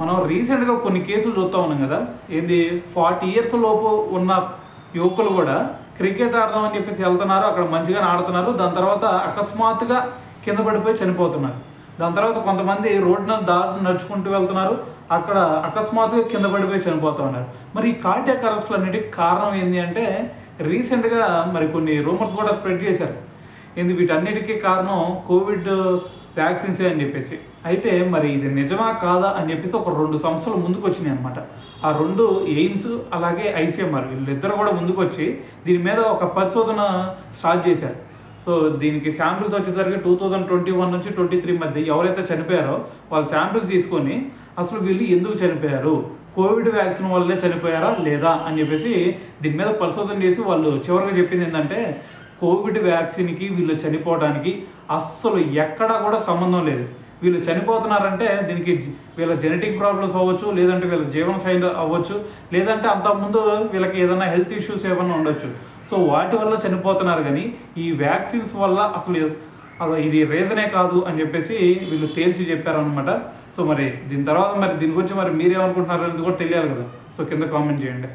మనం రీసెంట్గా కొన్ని కేసులు చూస్తూ ఉన్నాం కదా. ఏంది 40 ఇయర్స్ లోపు ఉన్న యువకులు కూడా క్రికెట్ ఆడదామని చెప్పేసి వెళ్తున్నారు, అక్కడ మంచిగానే ఆడుతున్నారు. దాని తర్వాత అకస్మాత్తుగా కింద పడిపోయి చనిపోతున్నారు. దాని తర్వాత కొంతమంది రోడ్డున దారి నడుచుకుంటూ వెళ్తున్నారు, అక్కడ అకస్మాత్తుగా కింద పడిపోయి చనిపోతూ ఉన్నారు. మరి ఈ కార్డియాక్ అరెస్టులు అన్నిటికీ కారణం ఏంటి అంటే రీసెంట్గా మరి కొన్ని రూమర్స్ కూడా స్ప్రెడ్ చేశారు. ఏంది వీటన్నిటికీ కారణం కోవిడ్ వ్యాక్సిన్సే అని చెప్పేసి. అయితే మరి ఇది నిజమా కాదా అని చెప్పేసి ఒక 2 సంస్థలు ముందుకు వచ్చినాయి అనమాట. ఆ 2 ఎయిమ్స్ అలాగే ఐసీఎంఆర్ వీళ్ళిద్దరు కూడా ముందుకు వచ్చి దీని మీద ఒక పరిశోధన స్టార్ట్ చేశారు. సో దీనికి శాంపిల్స్ వచ్చేసరికి 2021 నుంచి 23 మధ్య ఎవరైతే చనిపోయారో వాళ్ళ శాంపిల్స్ తీసుకొని అసలు వీళ్ళు ఎందుకు చనిపోయారు, కోవిడ్ వ్యాక్సిన్ వల్లే చనిపోయారా లేదా అని చెప్పేసి దీని మీద పరిశోధన చేసి వాళ్ళు చివరిగా చెప్పింది ఏంటంటే కోవిడ్ వ్యాక్సిన్కి వీళ్ళు చనిపోవడానికి అస్సలు ఎక్కడా కూడా సంబంధం లేదు. వీళ్ళు చనిపోతున్నారంటే దీనికి వీళ్ళ జెనెటిక్ ప్రాబ్లమ్స్ అవ్వచ్చు, లేదంటే వీళ్ళ జీవన శైలి అవ్వచ్చు, లేదంటే అంతకుముందు వీళ్ళకి ఏదైనా హెల్త్ ఇష్యూస్ ఏమైనా ఉండొచ్చు. సో వాటి వల్ల చనిపోతున్నారు. కానీ ఈ వ్యాక్సిన్స్ వల్ల అసలు ఇది రీజనే కాదు అని చెప్పేసి వీళ్ళు తేల్చి చెప్పారనమాట. సో మరి దీని తర్వాత మరి దీని గురించి మరి మీరేమనుకుంటున్నారు అనేది కూడా తెలియాలి కదా. సో కింద కామెంట్ చేయండి.